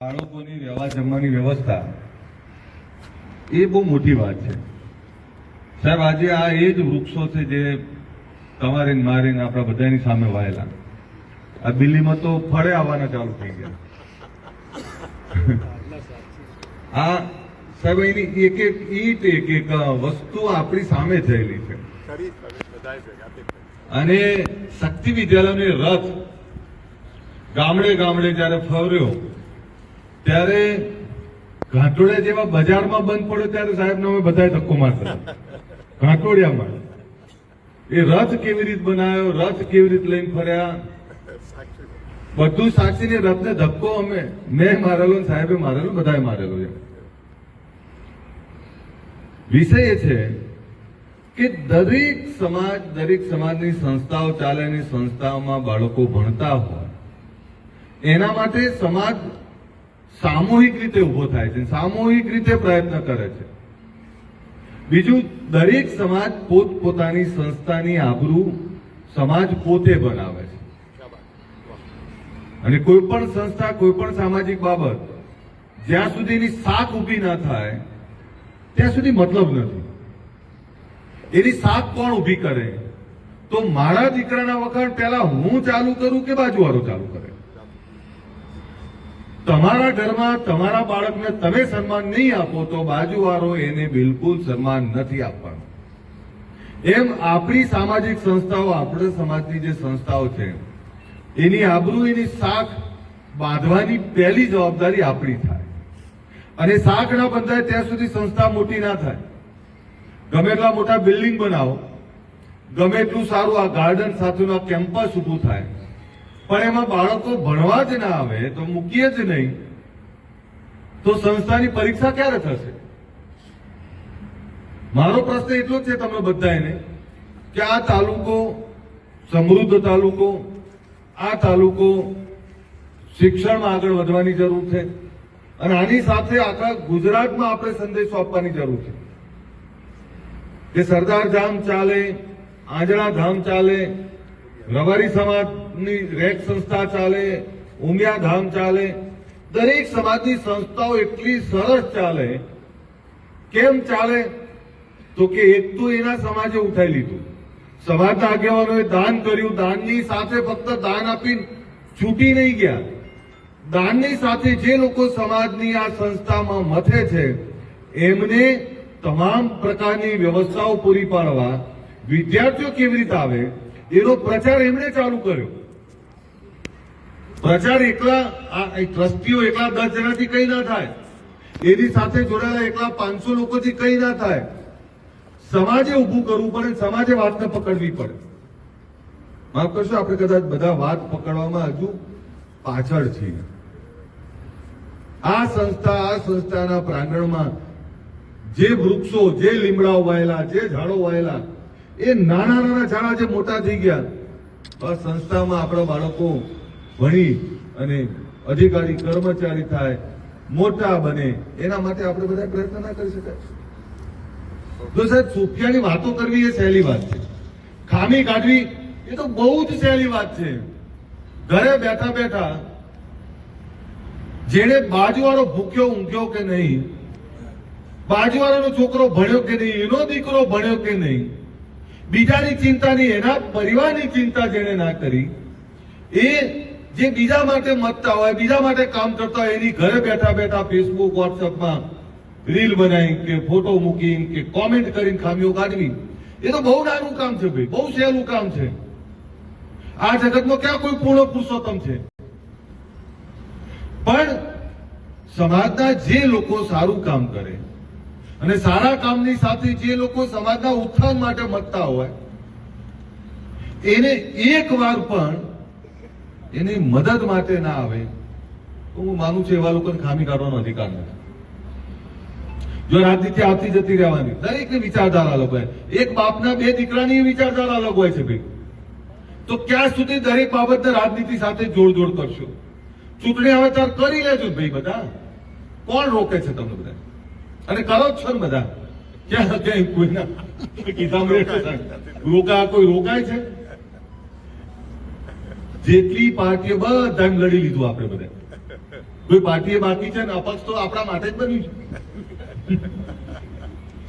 બાળકોની રહેવા જમવાની વ્યવસ્થા એ બહુ મોટી વાત છે સાહેબ. આજે આ એ જ વૃક્ષો છે જે તમારે મારે આપણા બધાની સામે વાયેલા. આ દિલ્હીમાં તો ફળે આવવાના ચાલુ થઈ ગયા. આ સાહેબ એની એક એક ઈંટ એક એક વસ્તુ આપણી સામે થયેલી છે. અને શક્તિ વિદ્યાલયનો રથ ગામડે ગામડે જયારે ફર્યો ત્યારે ઘાટોડિયા જેવા બજારમાં બંધ પડ્યો ત્યારે સાહેબને અમે બધાએ ધક્કો મારતા ઘાટોડિયામાં. એ રથ કેવી રીતે બનાવ્યો, રથ કેવી રીતે લઈને ફર્યા, બધું સાક્ષીને રથને ધક્કો મેં મારેલો, સાહેબે મારેલો, બધાએ મારેલો છે. વિષય એ છે કે દરેક સમાજની સંસ્થાઓ ચાલે અને સંસ્થાઓમાં બાળકો ભણતા હોય એના માટે સમાજ સામૂહિક રીતે ઉભો થાય છે, સામૂહિક રીતે પ્રયત્ન કરે છે. બીજું, દરેક સમાજ પોતપોતાની સંસ્થાની આબરૂ સમાજ પોતે બનાવે છે. અને કોઈ પણ સંસ્થા, કોઈ પણ સામાજિક બાબત જ્યાં સુધીની શાખ ઊભી ના થાય ત્યાં સુધી મતલબ નથી. એની શાખ કોણ ઊભી કરે? તો મારા દીકરાના વખાણ પહેલા હું ચાલુ કરું કે બાજુવાળો ચાલુ કરે? તમારા ઘરમાં તમારા બાળકને તમે સન્માન નહીં આપો તો બાજુવાળો એને બિલકુલ સન્માન નથી આપવાનું. એમ આપણી સામાજિક સંસ્થાઓ, આપણા સમાજની જે સંસ્થાઓ છે એની આબરૂ, એની શાખ બાંધવાની પહેલી જવાબદારી આપણી થાય. અને શાખ ના બંધાય ત્યાં સુધી સંસ્થા મોટી ના થાય. ગમે એટલા મોટા બિલ્ડિંગ બનાવો, ગમે એટલું સારું આ ગાર્ડન સાથેનું આ કેમ્પસ ઉભું થાય, પણ એમાં બાળકો ભણવા જ ના આવે તો મૂકીએ જ નહીં તો સંસ્થાની પરીક્ષા ક્યારે થશે? મારો પ્રશ્ન એટલો જ છે તમે બધાને કે આ તાલુકો સમૃદ્ધ તાલુકો, આ તાલુકો શિક્ષણમાં આગળ વધવાની જરૂર છે અને આની સાથે આખા ગુજરાતમાં આપણે સંદેશો આપવાની જરૂર છે કે સરદાર ધામ ચાલે, આંજણા ધામ ચાલે, રબારી સમાજની રેક સંસ્થા ચાલે, ઉમિયા ધામ ચાલે, દરેક સમાજની સંસ્થાઓ એટલી સરસ ચાલે. કેમ ચાલે? તો કે એક તો એના સમાજે ઉઠાઈ લીધું, સમાજના આગેવાનોએ દાન કર્યું, દાનની સાથે ફક્ત દાન આપીને છૂટી નહીં ગયા, દાનની સાથે જે લોકો સમાજની આ સંસ્થામાં મથે છે એમને તમામ પ્રકારની વ્યવસ્થાઓ પૂરી પાડવા, વિદ્યાર્થીઓ કેવી રીતે આવે એનો પ્રચાર એમણે ચાલુ કર્યો. પ્રચાર એકલા ટ્રસ્ટીઓ એકલા 10 જણાથી કઈ ના થાય, એની સાથે જોડાયેલા એકલા 500 લોકોથી કઈ ના થાય. સમાજે ઉભું કરવું પડે, સમાજે વાતને પકડવી પડે. માફ કરશો, આપણે કદાચ બધા વાત પકડવામાં હજુ પાછળ છીએ. આ સંસ્થાના પ્રાંગણમાં જે વૃક્ષો, જે લીમડાઓ વાયેલા, જે ઝાડો વાયેલા, એ નાના નાના ઝાડા જે મોટા થઈ ગયા, બસ સંસ્થામાં આપણા બાળકો ભણી અને અધિકારી કર્મચારી થાય, મોટા બને, એના માટે આપણે બધા પ્રયત્ન ના કરી શકાય? તો સાહેબ, સુફિયાની વાતો કરવી એ સહેલી વાત છે, ખામી કાઢવી એ તો બહુ જ સહેલી વાત છે. ઘરે બેઠા બેઠા જેને બાજુવાળો ભૂખ્યો ઊંઘ્યો કે નહીં, બાજુવાળાનો છોકરો ભણ્યો કે નહીં, એનો દીકરો ભણ્યો કે નહીં, બીજાની ચિંતા નહીં, એના પરિવારની ચિંતા જેને ના કરી, એ જે બીજા માટે મતતા હોય, બીજા માટે કામ કરતા હોય, એની ઘરે બેઠા બેઠા ફેસબુક, વોટ્સઅપમાં રીલ બનાવી કે ફોટો મૂકીને કે કોમેન્ટ કરીને ખામીઓ કાઢવી, એ તો બહુ નાનું કામ છે ભાઈ, બહુ સહેલું કામ છે. આ જગતમાં ક્યાં કોઈ પૂર્ણ પુરુષોત્તમ છે? પણ સમાજના જે લોકો સારું કામ કરે અને સારા કામની સાથે જે લોકો સમાજના ઉત્થાન માટે મતતા હોય એને એક વાર પણ એની મદદ માટે ના આવે તો હું માનું છું એવા લોકોને ખામી કાઢવાનો અધિકાર નથી. જો રાજનીતિ આવતી જતી રહેવાની, દરેકની વિચારધારા અલગ હોય, એક બાપના 2 દીકરાની વિચારધારા અલગ હોય છે ભાઈ, તો ક્યાં સુધી દરેક બાબતને રાજનીતિ સાથે જોડ કરશો? ચૂંટણી આવે ત્યારે કરી લેજો ભાઈ બધા, કોણ રોકે છે તમને બધા? અને કરો જ છો ને બધા, ક્યાં કોઈના કોઈ રોકાય છે? જેટલી પાર્ટીઓ બધા લડી લીધું આપણે બધા, કોઈ પાર્ટીએ બાકી છે ને અપક્ષ તો આપણા માટે જ બન્યું છે.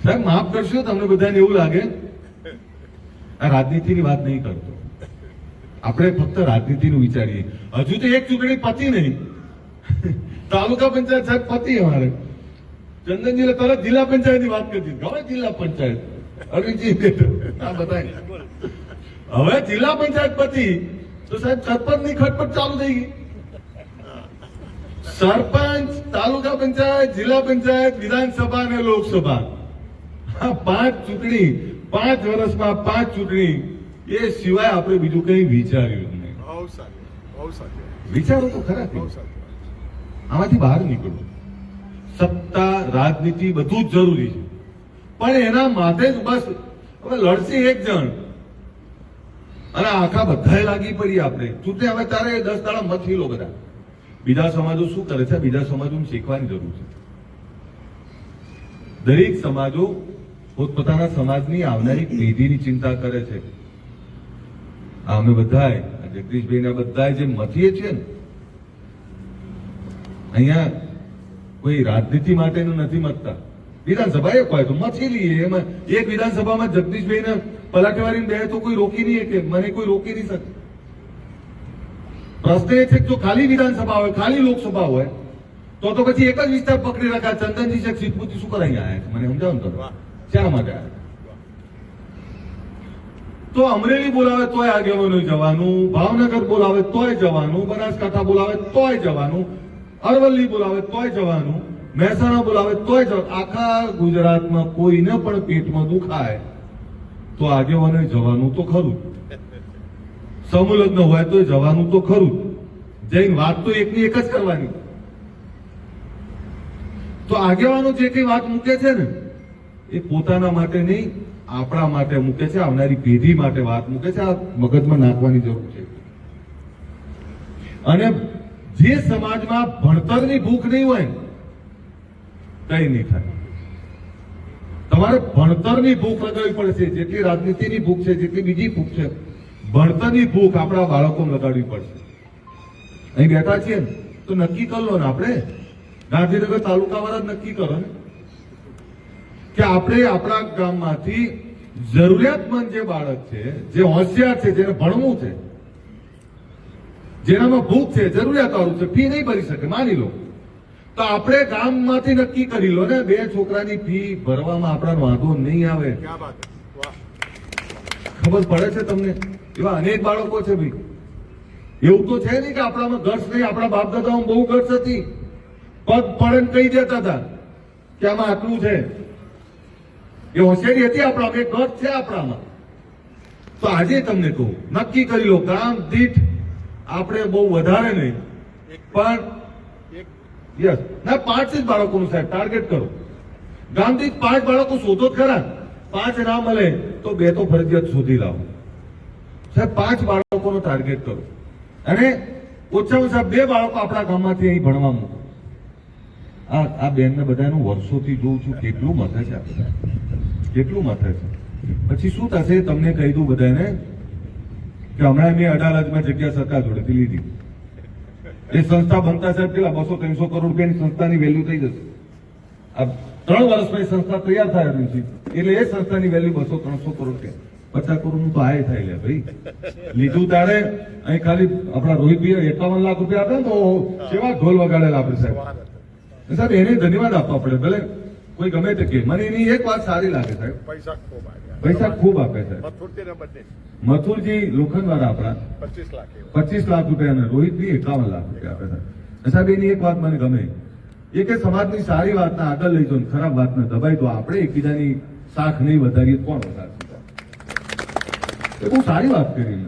સાહેબ માફ કરશો, તમને બધાને એવું લાગે આ રાજનીતિની વાત નહીં કરતો, આપણે ફક્ત રાજનીતિનું વિચારીએ. હજુ તો એક ચૂંટણી પતી નહીં, તાલુકા પંચાયત સાહેબ પતી અમારે. ચંદનજીને તરત જિલ્લા પંચાયતની વાત કરી દીધી. હવે જિલ્લા પંચાયત અરવિંદજી આ બતાય, હવે જિલ્લા પંચાયત પતી તો સાહેબ સરપંચની ખટપટ ચાલુ થઈ ગઈ. સરપંચ, તાલુકા પંચાયત, જિલ્લા પંચાયત, વિધાનસભા અને લોકસભા, આ 5 ચૂંટણી, 5 વર્ષમાં 5 ચૂંટણી, એ સિવાય આપણે બીજું કઈ વિચાર્યું નહીં. વિચારો તો ખરા, આમાંથી બહાર નીકળવું. સત્તા, રાજનીતિ બધું જ જરૂરી છે, પણ એના માટે જ બસ હવે લડશે એક જણ અને આખા બધાએ લાગી પડી. આપણે ચૂંટણી હવે તારે 10 દાડા મથી લો બધા. બીજા સમાજો શું કરે છે? બીજા સમાજો શીખવાની જરૂર છે. દરેક સમાજો પોતપોતાના સમાજની આવનારી પેઢીની ચિંતા કરે છે. અમે બધાએ જગદીશભાઈ બધાએ જે મથીએ છીએ ને, અહીંયા કોઈ રાજનીતિ માટેનું નથી મતતા. વિધાનસભા એક હોય તો મથી લઈએ. એમાં એક વિધાનસભામાં જગદીશભાઈને પલાટવારી બે તો કોઈ રોકી નહીં કે મને કોઈ રોકી નહીં શકે. પ્રશ્ન એ છે કે જો ખાલી વિધાનસભા હોય, ખાલી લોકસભા હોય તો પછી એક જ વિસ્તાર પકડી રાખ્યા. ચંદનજી છે સિદ્ધપુરથી શું કરાઈ આવ્યા છે? મને સમજાવો ને તમે શા માટે આવ્યા? તો અમરેલી બોલાવે તોય આગેવાનો જવાનું, ભાવનગર બોલાવે તોય જવાનું, બનાસકાંઠા બોલાવે તોય જવાનું, અરવલ્લી બોલાવે તોય જવાનું, મહેસાણા બોલાવે તોય જવાનું. આખા ગુજરાતમાં કોઈને પણ પેટમાં દુખાય તો આગેવાનો જવાનું તો ખરું. સમૂહ લગ્ન હોય તો જવાનું તો ખરું. જઈને વાત તો એકની એક જ કરવાની. તો આગેવાનો જે કઈ વાત મૂકે છે ને એ પોતાના માટે નહીં, આપણા માટે મૂકે છે, આવનારી પેઢી માટે વાત મૂકે છે. આ મગજમાં નાખવાની જરૂર છે. અને જે સમાજમાં ભણતરની ભૂખ નહીં હોય ને કઈ નહીં થાય. તમારે ભણતરની ભૂખ લગાવવી પડશે. જેટલી રાજનીતિની ભૂખ છે, જેટલી બીજી ભૂખ છે, ભણતરની ભૂખ આપણા બાળકોને લગાડવી પડશે. અહીં બેઠા છીએ ને તો નક્કી કરી લો ને, આપણે ગાંધીનગર તાલુકા વાળા નક્કી કરો ને કે આપણે આપણા ગામમાંથી જરૂરિયાતમંદ જે બાળક છે, જે હોશિયાર છે, જેને ભણવું છે, જેનામાં ભૂખ છે, જરૂરિયાત વાળું છે, ફી નહીં ભરી શકે માની લો, તો આપણે ગામમાંથી નક્કી કરી લો ને 2 છોકરાની ફી ભરવામાં આપણા વાંધો નહીં આવે. ખબર પડે છે તમને? એવા અનેક બાળકો છે ભાઈ. એવું તો છે નહીં કે આપણામાં ગર્સ નહીં. આપણા બાપ દાદાઓમાં બહુ ગર્સ હતી. પગ પડે કહી દેતા હતા કે આમાં આટલું છે. એ હોશિયારી હતી આપણામાં, એ ગર્સ છે આપણામાં. તો આજે તમને કહું, નક્કી કરી લો ગામ દીઠ આપણે બહુ વધારે નહીં પણ યસ ના 5 જ બાળકોનું સાહેબ ટાર્ગેટ કરો. ગામ દીઠ 5 બાળકો શોધો જ ખરા. 5 ના મળે તો 2 તો ફરજિયાત શોધી લાવો. સાહેબ 5 બાળકોનો ટાર્ગેટ કરો અને ઓછામાં ઓછા 2 બાળકો આપણા ગામમાંથી અહીં ભણવા મૂકો. આ બેનને બધાનું વર્ષોથી જોઉં છું કેટલું મથે છે, કેટલું મથે છે. પછી શું થશે તમને કહી દઉં બધાને કે હમણાં મેં અડાલજમાં જગ્યા સરકાર જોડેથી લીધી. એ સંસ્થા બનતા સાહેબ કેટલા 200-300 કરોડ રૂપિયાની સંસ્થાની વેલ્યુ થઈ જશે. આ 3 વર્ષમાં સંસ્થા તૈયાર થાય છે એટલે એ સંસ્થાની વેલ્યુ 200-300 કરોડ રૂપિયા, 50 કરોડનું તો આય થાય લે ભાઈ. લીધું તારે અહીં ખાલી આપણા રોહિતભાઈ 51 લાખ રૂપિયા આપે ને તો કેવા ઢોલ વગાડેલા આપણે સાહેબ. સાહેબ એને ધન્યવાદ આપવા પડે. ભલે કોઈ ગમે તે કે મને એની એક વાત સારી લાગે સાહેબ, પૈસા ખૂબ આપે છે. મથુરજી લોખંડવાળા આપણા 25 લાખ રૂપિયા અને રોહિતભાઈ 51 લાખ રૂપિયા આપે છે. સાહેબ એની એક વાત મને ગમે એ કે સમાજની સારી વાતને આગળ લઈ જાઓ, ખરાબ વાતને દબાઈ દો. આપણે એકબીજાની શાખ નહીં વધારીએ કોણ વધારશે? એ બહુ સારી વાત કરી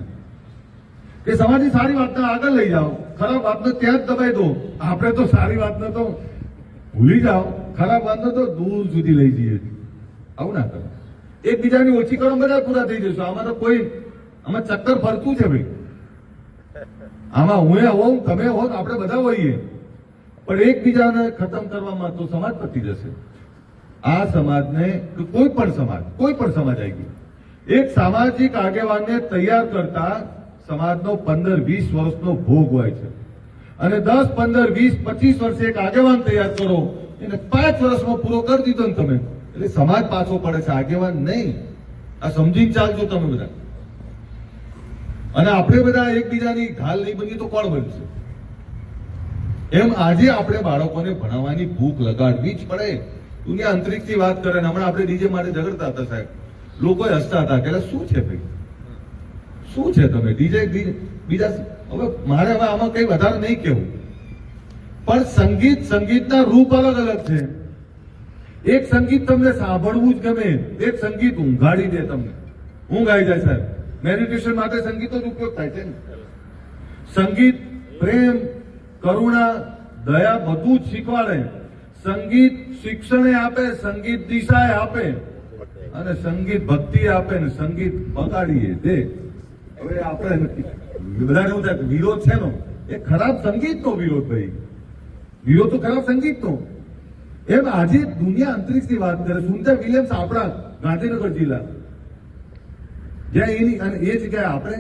કે સમાજની સારી વાતને આગળ લઈ જાઓ, ખરાબ વાતને ત્યાં જ દબાઈ દો. આપણે તો સારી વાતને તો ભૂલી જાઓ, ખરાબ વાતને તો દૂર સુધી લઈ જઈએ. આવું ના કરો. એકબીજાની ઓછી કરો, બધા પૂરા થઈ જશો. આમાં તો કોઈ આમાં ચક્કર ફરતું છે ભાઈ. આમાં હું હોઉં, તમે હો, આપણે બધા હોઈએ, પણ એકબીજાને ખતમ કરવામાં તો સમાજ પતી જશે. આ સમાજને કોઈ પણ સમાજ આવી ગયો, એક સામાજિક આગેવાનને તૈયાર કરતા સમાજનો 15-20 વર્ષનો ભોગ હોય છે. અને 10, 15, 20, 25 વર્ષે એક આગેવાન તૈયાર કરો, એને 5 વર્ષમાં પૂરો કરી દીધો ને તમે, એટલે સમાજ પાછો પડે છે, આગેવાન નહીં. આ સમજીને ચાલજો તમે બધા. અને આપણે બધા એકબીજાની ઢાલ નહીં બનીએ તો કોણ બનશે? એમ આજે આપણે બાળકોને ભણાવવાની ભૂખ લગાડવી જ પડે. દુનિયા અંતરિક્ષથી વાત કરે ને હમણાં આપણે ડીજે માટે ઝઘડતા હતા સાહેબ, લોકો હસતા હતા કે શું છે ભાઈ, શું છે તમે ડીજે બીજા. હવે મારે હવે આમાં કઈ વધારે નહીં કેવું, પણ સંગીતના રૂપ અલગ અલગ છે. એક સંગીત તમને સાંભળવું જ ગમે, એક સંગીત ઊંઘાડી દે તમને, ઊંઘ આવી જાય સાહેબ. મેડિટેશન માટે સંગીતનો જ ઉપયોગ થાય છે ને. સંગીત પ્રેમ, કરુણા, દયા બધું જ શીખવાડે. સંગીત શિક્ષણ આપે, સંગીત દિશા આપે, અને સંગીત ભક્તિ આપે ને સંગીત બગાડીએ દે. હવે આપણે બધાને એવું થાય વિરોધ છે નો, એ ખરાબ સંગીતનો વિરોધ ભાઈ, વિરોધ તો ખરાબ સંગીતનો. એમ આજે દુનિયા અંતરિક્ષની વાત કરે. સુનિતા વિલિયમ્સ આપણા ગાંધીનગર જિલ્લા, જ્યાં એની અને એ જગ્યાએ આપણે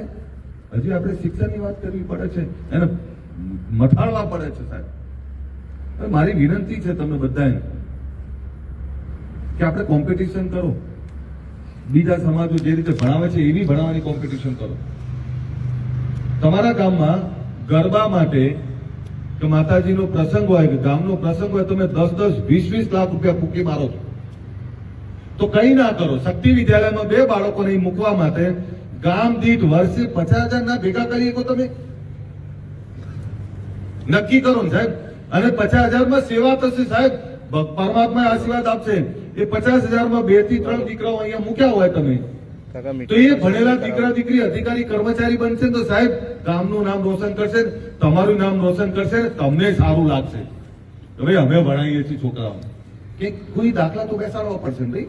હજી આપણે શિક્ષણની વાત કરવી પડે છે, એને મથાળવા પડે છે સાહેબ. મારી વિનંતી છે તમને બધાને કે આપણે કોમ્પિટિશન કરો, બીજા સમાજો જે રીતે ભણાવે છે એવી ભણાવવાની કોમ્પિટિશન કરો. તમારા ગામમાં ગરબા માટે કે માતાજીનો પ્રસંગ હોય કે ગામનો પ્રસંગ હોય, તમે 10-10, 20-20 લાખ રૂપિયા ફૂંકી મારો છો, તો કઈ ના કરો. શક્તિ વિદ્યાલયમાં 2 બાળકોને મૂકવા માટે ગામ દીઠ વર્ષે 50,000 ના ભેગા કરી શકો તમે? નક્કી કરો ને સાહેબ. અને 50,000 માં સેવા થશે સાહેબ, પરમાત્મા આશીર્વાદ આપશે. એ 50,000 માં 2 થી 3 દીકરાઓ અહીંયા મૂક્યા હોય તમે, તો એ ભણેલા દીકરા દીકરી અધિકારી કર્મચારી બનશે તો સાહેબ ગામનું નામ રોશન કરશે, તમારું નામ રોશન કરશે, તમને સારું લાગશે. હવે અમે ભણાવીએ છીએ છોકરાઓ, કે કોઈ દાખલા તો બેસાડવા પડશે ભાઈ.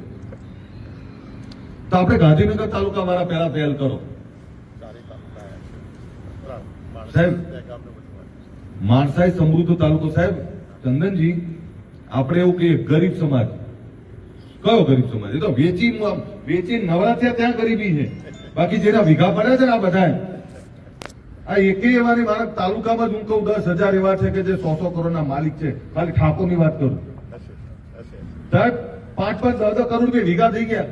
તો આપણે ગાંધીનગર તાલુકા વાળા પહેલા પહેલ કરો સાહેબ. માણસાઈ સમૃદ્ધ તાલુકો સાહેબ. ચંદનજી, આપણે એવું કહીએ ગરીબ સમાજ. કયો ગરીબ સમાજ? એ તો વેચી નવરા થયા ત્યાં ગરીબી છે. બાકી જેના વીઘા પડ્યા છે ને આ બધા, આ એકે એવા નહીં. મારા તાલુકામાં જ હું કહું 10,000 એવા છે કે જે 100 કરોડના માલિક છે. ખાલી ઠાકોરની વાત કરું સાહેબ, 5-5, 10 કરોડ રૂપિયા વીઘા થઈ ગયા.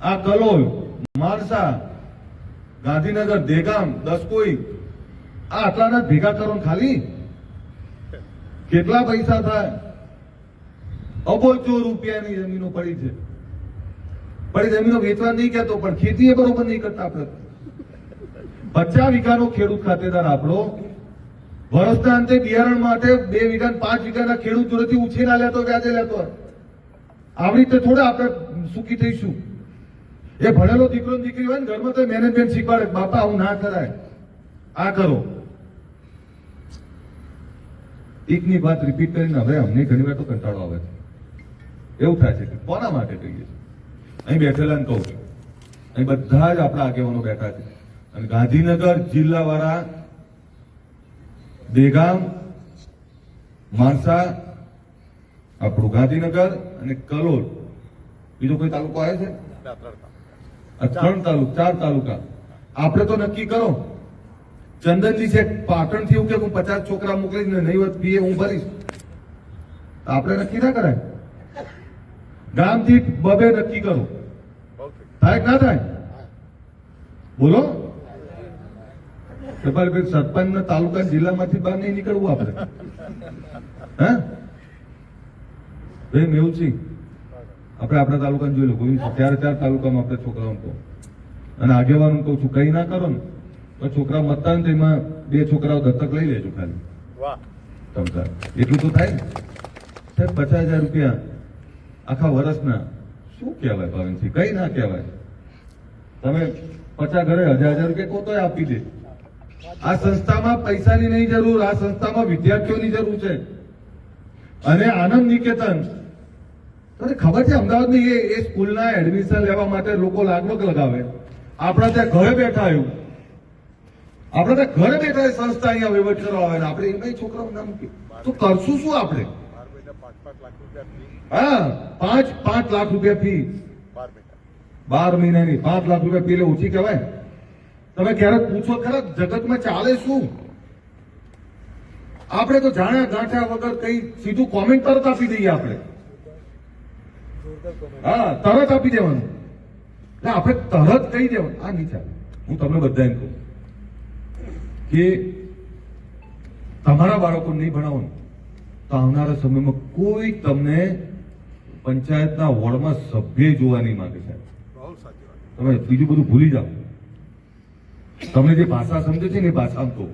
આ કલોલ, માણસા, ગાંધીનગર, દેગામ, દસકોઈ, આ આટલાના ભેગા કરો ખાલી કેટલા પૈસા થાય? અબજો રૂપિયાની જમીનો પડી છે. પડી જમીનો વેચવા નહીં કહેતો, પણ ખેતી એ બરોબર નહીં કરતા. આપણે 50 વીઘાનો ખેડૂત ખાતેદાર આપણો વર્ષના અંતે બિયારણ માટે 2 વીઘા 5 વીઘાના ખેડૂત જોડેથી ઉછીના લેતો, વ્યાજે લેતો. આવી રીતે થોડા આપણે સુખી થઈશું. એ ભણેલો દીકરો દીકરી હોય ને ઘરમાં તો મેનેજમેન્ટ શીખવાડે, બાપા આવું ના કરાય, આ કરો. એકની વાત રિપીટ કરીને હવે અમને ઘણી વાર તો કંટાળો આવે છે. એવું થાય છે કે કોના માટે કહીએ છીએ? અહીં બેઠેલા કહું છું, અહીં બધા જ આપણા આગેવાનો બેઠા છે. અને ગાંધીનગર જિલ્લા વાળા દેગામ, માણસા, આપણું ગાંધીનગર અને કલોલ, બીજો કોઈ તાલુકો આવે છે? 3 તાલુકા, 4 તાલુકા. આપણે તો નક્કી કરો. ચંદનજી છે પાટણ થી એવું કે હું 50 છોકરા મોકલીશ ને નહીં પીએ હું ભરીશ, આપણે નક્કી ના કરાય. ગામથી 2 નક્કી કરો, થાય ના થાય? બોલો. સરપંચ તાલુકા જિલ્લામાંથી બહાર નહીં નીકળવું આપણે. હા ભાઈ મેવજી, આપણે આપણા તાલુકાને જોઈ લો. કોઈ 4 તાલુકામાં આપણે છોકરાઓ કહો અને આગેવાનું કહું છું, કઈ ના કરો ને છોકરા મતદાન એમાં 2 છોકરાઓ દત્તક લઈ લેજો ખાલી. એટલું તો થાય ને સાહેબ. 50,000 રૂપિયા આખા વર્ષના શું કહેવાય ભાવિનસિંહ? કઈ ના કહેવાય. તમે 50 ઘરે 1,000 રૂપિયા કહો તો આપી દે. આ સંસ્થામાં પૈસાની નહીં જરૂર, આ સંસ્થામાં વિદ્યાર્થીઓની જરૂર છે. અને આનંદ નિકેતન, તમને ખબર છે અમદાવાદની એ સ્કૂલના એડમિશન લેવા માટે લોકો લાગવગ લગાવે. આપણા ત્યાં ઘરે બેઠા આવ્યું, આપણે ત્યાં ઘરે બેઠા સંસ્થા અહીંયા વહીવટ કરવા આવે ને આપણે એમાં છોકરાઓ ના મૂકી તો કરશું શું આપણે? હા, 5 લાખ રૂપિયા ફી 12 મહિનાની. 5 લાખ રૂપિયા ફી ઓછી કહેવાય? તમે ક્યારેક પૂછો ખરા જગતમાં ચાલે શું? આપણે તો જાણ્યા ગાંઠ્યા વગર કઈ સીધું કોમેન્ટ તરત આપી દઈએ આપણે. હા, તરત આપી દેવાનું. એટલે આપણે તરત કહી દેવાનું આ નહીં ચાલે. હું તમને બધાને કહું કે તમારા બાળકો નહીં ભણાવો ને તો આવનારા સમયમાં કોઈ તમને પંચાયતના વોર્ડમાં સભ્ય જોવા નહીં માંગે સાહેબ. તમે બીજું બધું ભૂલી જાઓ. તમને જે ભાષા સમજે છે ને એ ભાષામાં કહો.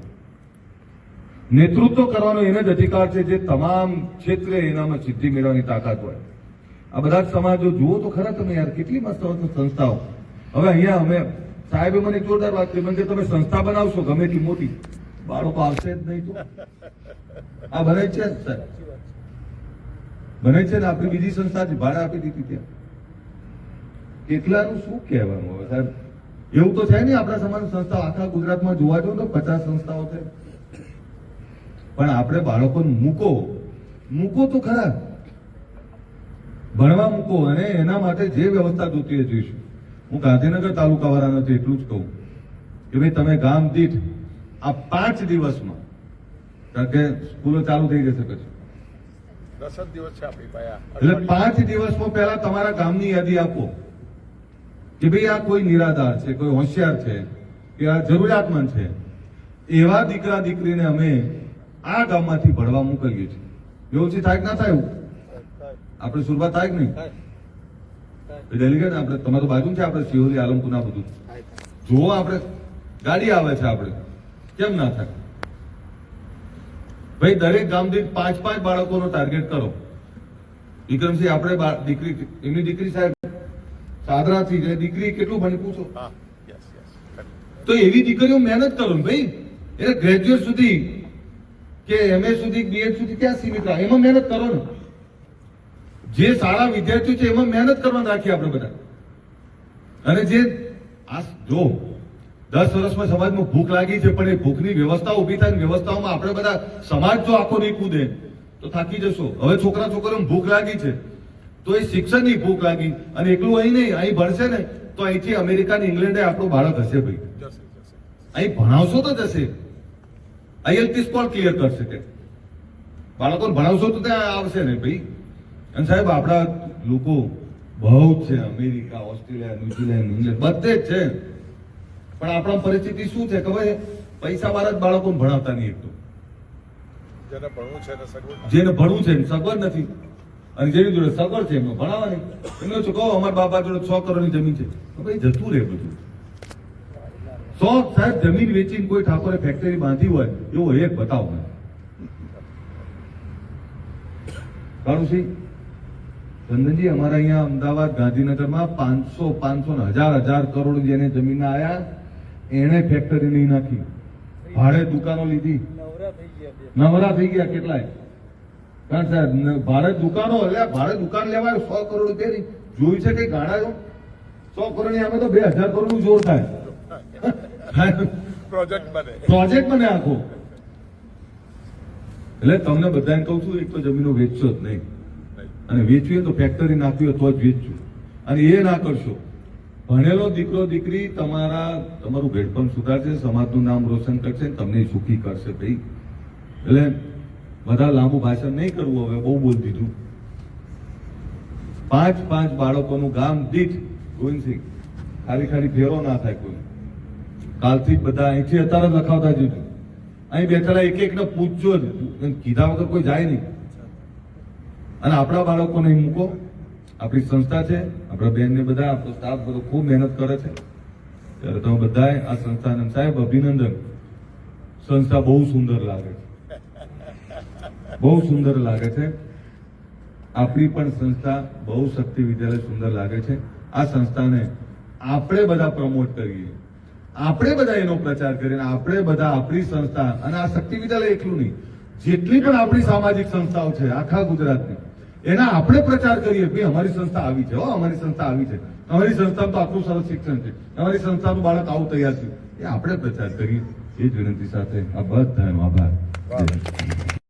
નેતૃત્વ કરવાનો એને જ અધિકાર છે જે તમામ ક્ષેત્રે એનામાં સિદ્ધિ મેળવવાની તાકાત હોય. આ બધા જ સમાજો જુઓ તો ખરા તમે યાર, કેટલી મસ્ત સંસ્થાઓ. હવે અહીંયા અમે સાહેબે મને જોરદાર વાત કરી, મને કે તમે સંસ્થા બનાવશો ગમે એટલી મોટી, બાળકો આવશે જ નહીં. તો આ બને છે સાહેબ, બને છે ને. આપણી બીજી સંસ્થા ભાડે આપી દીધી ત્યાં. કેટલાનું શું કહેવાનું હવે સાહેબ? એવું તો છે ને આપણા સમાજ સંસ્થાઓ આખા ગુજરાતમાં જોવા જો તો 50 સંસ્થાઓ છે. પણ આપણે બાળકોને મૂકો તો ખરા, ભણવા મૂકો. અને એના માટે જે વ્યવસ્થા જોતી હોય જોઈશું. હું ગાંધીનગર તાલુકા વાળાને તો એટલું જ કહું કે ભાઈ તમે ગામ દીઠ આ 5 દિવસમાં, કારણ કે સ્કૂલો ચાલુ થઈ જશે પછી 10 દિવસ છે આપણી પાસે, એટલે 5 દિવસમાં પહેલા તમારા ગામની યાદી આપો કે ભાઈ આ કોઈ નિરાધાર છે, કોઈ હોશિયાર છે, કે આ જરૂરિયાતમંદ છે, એવા દીકરા દીકરીને અમે આ ગામમાંથી ભણવા મોકલીએ છીએ. વ્યવસ્થિત થાય કે ના થાય? આપણે શરૂઆત થાય કે નહીં? ડેલિગેટ આપણે તમારે તો બાજુ છે, આપણે સિહોરી આલમપુરના બધું જુઓ. આપણે ગાડી આવે છે, આપણે કેમ ના થાય? ભાઈ દરેક ગામ દીઠ 5 બાળકોનો ટાર્ગેટ કરો. વિક્રમસિંહ આપણે દીકરી, એમની દીકરી સાહેબ સાદરાથી છે, દીકરી કેટલું ભણી પૂછો તો એવી દીકરીઓ મહેનત કરો ને ભાઈ. એટલે ગ્રેજ્યુએટ સુધી કે MA સુધી, BEd સુધી ક્યાં સીમિત રહે? એમાં મહેનત કરો ને. જે સારા વિદ્યાર્થીઓ છે એમાં મહેનત કરવાનું રાખીએ આપણે બધા. અને જે આ જો 10 વર્ષમાં સમાજમાં ભૂખ લાગી છે, પણ એ ભૂખની વ્યવસ્થા ઉભી થાય, વ્યવસ્થાઓમાં આપણે બધા સમાજ જો આખો નહીં કૂદે તો થાકી જશો. હવે છોકરા છોકરીઓને ભૂખ લાગી છે તો એ શિક્ષણની ભૂખ લાગી, અને એકલું અહીં નહીં, અહીં ભણશે ને તો અહીંથી અમેરિકા ને ઇંગ્લેન્ડે આપણું બાળક હશે ભાઈ. અહીં ભણાવશો તો જશે. IELTS સ્કોર ક્લિયર કરશે કે બાળકોને ભણાવશો તો ત્યાં આવશે ને ભાઈ. અને સાહેબ આપણા લોકો બહુ જ છે, અમેરિકા, ઓસ્ટ્રેલિયા, ન્યુઝીલેન્ડ, ઇંગ્લેન્ડ બધે જ છે. પણ આપણા પરિસ્થિતિ શું છે ખબર? પૈસા વાળા જ બાળકોને ભણાવતા નહીં. એક તો જેને ભણવું છે એને સગવડ નથી, અને જેની જોડે સગવડ છે એમને ભણાવવાની. એમને શું કહો, અમારા બાપા જોડે 100 કરોડની જમીન છે, ભાઈ જતું રહે બધું. 100 સાહેબ જમીન વેચીને કોઈ ઠાકોરે ફેક્ટરી બાંધી હોય એવો એક બતાવો મને. કાળુસિંહ ચંદનજી, અમારા અહીંયા અમદાવાદ, ગાંધીનગરમાં 500 ને 1000 કરોડ જેને જમીન આયા એને ફેક્ટરી નહીં નાખી, ભાડે દુકાનો લીધી, નવરા થઈ ગયા કેટલાય. કારણ સાહેબ ભાડે દુકાનો, એટલે ભાડે દુકાન લેવાય 100 કરોડ રૂપિયાની. જોયું છે કઈ ગાડા? 100 કરોડની અમે તો 2000 કરોડનું જોર થાય. પ્રોજેક્ટ બને આખો. એટલે તમને બધાને કહું છું, એક તો જમીનો વેચશો જ નહીં, અને વેચવી તો ફેક્ટરી નાખવી હોય તો જ વેચજો. અને એ ના કરશો, ભણેલો દીકરો દીકરી તમારું ઘડપણ સુધારશે, સમાજનું નામ રોશન કરશે, તમને સુખી કરશે ભાઈ. એટલે બધા લાંબુ ભાષણ નહીં કરવું, હવે બહુ બોલ દીધું. 5 બાળકોનું ગામ દીઠ ગોવિંદસિંહ, ખાલી ફેરો ના થાય કોઈ. કાલથી બધા અહીંથી અત્યારે લખાવતા જજો. અહીં બેઠેલા એક ને પૂછજો જ, કીધા વગર કોઈ જાય નહીં. અને આપણા બાળકોને મૂકો. આપણી સંસ્થા છે, આપણા બેન ને બધા, આપણો સ્ટાફ બધો ખૂબ મહેનત કરે છે. ત્યારે તમે બધાએ આ સંસ્થાને સાહેબ અભિનંદન. સંસ્થા બહુ સુંદર લાગે છે, બહુ સુંદર લાગે છે. આપણી પણ સંસ્થા બહુ શક્તિ વિદ્યાલય સુંદર લાગે છે. આ સંસ્થાને આપણે બધા પ્રમોટ કરીએ, આપણે બધા એનો પ્રચાર કરીએ, આપણે બધા આપણી સંસ્થા, અને આ શક્તિ વિદ્યાલય એકલું નહીં, જેટલી પણ આપણી સામાજિક સંસ્થાઓ છે આખા ગુજરાતની, એના આપણે પ્રચાર કરીએ. ભાઈ અમારી સંસ્થા આવી છે, અમારી સંસ્થા આવી છે, અમારી સંસ્થામાં તો આટલું સરસ શિક્ષણ છે, અમારી સંસ્થાનું બાળક આવું તૈયાર છે, એ આપણે પ્રચાર કરીએ. એ જ વિનંતી સાથે આ બધાનો આભાર.